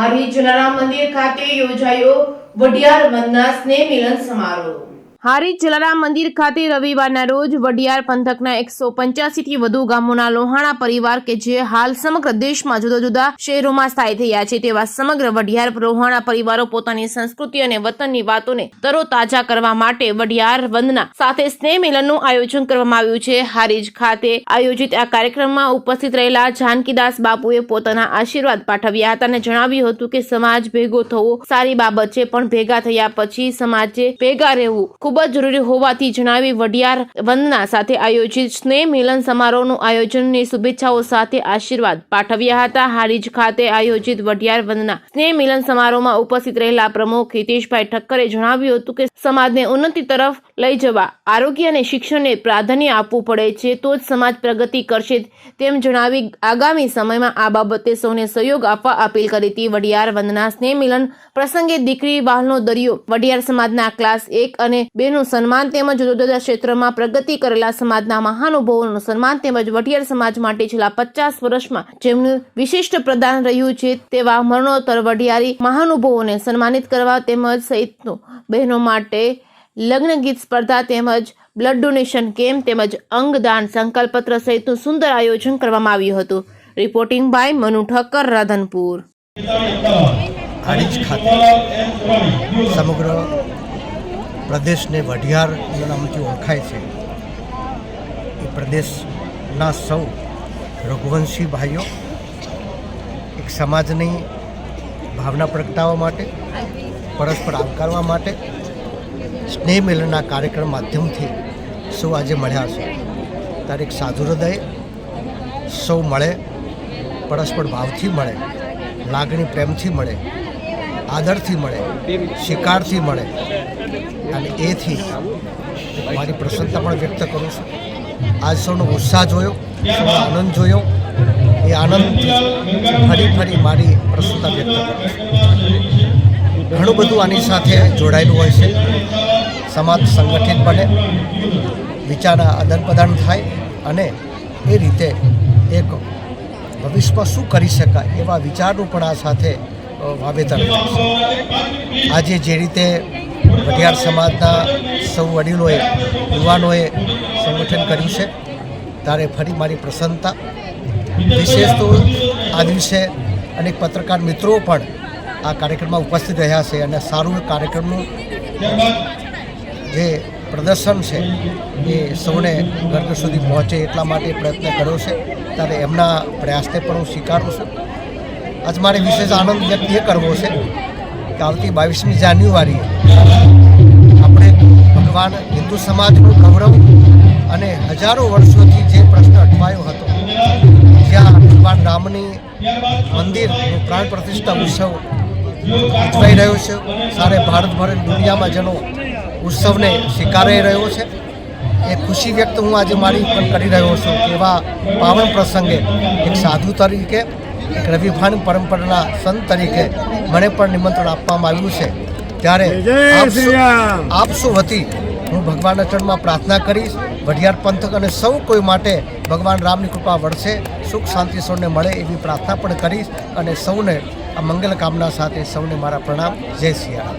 હારી જલારામ મંદિર ખાતે યોજાયો વઢિયાર વંદના સ્નેહ મિલન સમારોહ। હારી જલારામ મંદિર ખાતે રવિવારના રોજ વઢિયાર પંથકના 185 થી વધુ ગામોના લોહાણા પરિવાર કે જે હાલ સમગ્ર દેશમાં જુદા જુદા શહેરોમાં સ્થાયી થયા છે તેવા સમગ્ર વઢિયાર લોહાણા પરિવારો પોતાની સંસ્કૃતિ અને વતનની વાતોને તરોતાજા કરવા માટે વઢિયાર વંદના સાથે સ્નેહ મિલનનું આયોજન કરવામાં આવ્યું છે। હારીજ ખાતે આયોજિત આ કાર્યક્રમમાં ઉપસ્થિત રહેલા જાનકીદાસ બાપુએ પોતાના આશીર્વાદ પાઠવ્યા હતા અને જણાવ્યું હતું કે સમાજ ભેગો થવો સારી બાબત છે, પણ ભેગા થયા પછી સમાજે ભેગા રહેવું ખૂબ જ જરૂરી હોવાથી જણાવી વઢિયાર વંદના સાથે આયોજિત સ્નેહ મિલન સમારોહનું આયોજનની શુભેચ્છાઓ સાથે આશીર્વાદ પાઠવ્યા હતા। હારીજ ખાતે આયોજિત વઢિયાર વંદના સ્નેહ મિલન સમારોહમાં ઉપસ્થિત રહેલા પ્રમુખ હિતેશભાઈ ઠક્કરે જણાવ્યું હતું કે સમાજને ઉન્નતિ તરફ લઈ જવા આરોગ્ય અને શિક્ષણને પ્રાધાન્ય આપવું પડે છે, તો જ સમાજ પ્રગતિ કરશે તેમ જણાવી આગામી સમયમાં આ બાબતે સૌને સહયોગ આપવા અપીલ કરી હતી। વઢિયાર વંદના સ્નેહ મિલન પ્રસંગે દીકરી વાહનો દરિયો વઢિયાર સમાજના ક્લાસ 1 અને 2 નું સન્માન તેમજ જુદા જુદા ક્ષેત્રમાં પ્રગતિ કરેલા સમાજના મહાનુભાવોનું સન્માન તેમજ વઢિયાર સમાજ માટે છેલ્લા 50 વર્ષમાં જેમનું વિશિષ્ટ પ્રદાન રહ્યું છે તેવા મરણોત્તર વઢિયારી મહાનુભાવોને સન્માનિત કરવા તેમજ સહિતનું બહેનો માટે લગ્ન ગીત સ્પર્ધા તેમજ બ્લડ ડોનેશન કેમ્પ તેમજ અંગદાન સંકલ્પપત્ર સહિતનું સુંદર આયોજન કરવામાં આવ્યું હતું। Reporting by Manu Thakkar, Radhanpur. હારીજ ખાતે સમગ્ર પ્રદેશને વઢિયાર નામથી ઓળખાય છે એ પ્રદેશના સૌ રઘુવંશી ભાઈઓ એક સમાજની ભાવના પ્રગટાવવા માટે, પરસ્પર આવકારવા માટે સ્નેહ મિલનના કાર્યક્રમ માધ્યમથી સૌ આજે મળ્યા છે। ત્યારે એક સાધુ હૃદય સૌ મળે, પરસ્પર ભાવથી મળે, લાગણી પ્રેમથી મળે, આદરથી મળે, સ્વીકારથી મળે અને એથી મારી પ્રસન્નતા પણ વ્યક્ત કરું છું। આજ સૌનો ઉત્સાહ જોયો, સૌનો આનંદ જોયો, એ આનંદથી ફરી મારી પ્રસન્નતા વ્યક્ત કરું છું। ઘણું બધું આની સાથે જોડાયેલું હોય છે। સમાજ સંગઠિત બને, વિચારના આદાન પ્રદાન થાય અને એ રીતે એક ભવિષ્યમાં શું કરી શકાય એવા વિચારનું પણ આ સાથે વાવેતર થાય છે। આજે જે રીતે વઢિયાર સમાજના સૌ વડીલોએ, યુવાનોએ સંગઠન કર્યું છે ત્યારે ફરી મારી પ્રસન્નતા। વિશેષ તો આ દિવસે અનેક પત્રકાર મિત્રો પણ આ કાર્યક્રમમાં ઉપસ્થિત રહ્યા છે અને સારું કાર્યક્રમનું જે પ્રદર્શન છે એ સૌને ઘર સુધી પહોંચે એટલા માટે પ્રયત્ન કર્યો છે, ત્યારે એમના પ્રયાસને પણ હું સ્વીકારું છું। આજ મારે વિશેષ આનંદ વ્યક્ત એ કરવો છે કે આવતી 22મી જાન્યુઆરીએ આપણે ભગવાન હિન્દુ સમાજનું ગૌરવ અને હજારો વર્ષોથી જે પ્રશ્ન અટવાયો હતો, જ્યાં ભગવાન રામની મંદિરનું પ્રાણ પ્રતિષ્ઠા ઉત્સવ ઉજવાઈ રહ્યો છે, સારે ભારતભર દુનિયામાં જેનો ઉત્સવને સ્વીકારાઈ રહ્યો છે, એ ખુશી વ્યક્ત હું આજે મારી ઉપર કરી રહ્યો છું કે એવા પાવન પ્રસંગે એક સાધુ તરીકે, એક રવિભાન પરંપરાના સંત તરીકે મને પણ નિમંત્રણ આપવામાં આવ્યું છે। ત્યારે આપ સૌ વતી હું ભગવાનના ચરણમાં પ્રાર્થના કરીશ, વઢિયાર પંથક અને સૌ કોઈ માટે ભગવાન રામની કૃપા વરસે, સુખ શાંતિ સૌને મળે એવી પ્રાર્થના પણ કરીશ અને સૌને આ મંગલ કામના સાથે સૌને મારા પ્રણામ। જય સિયા રામ।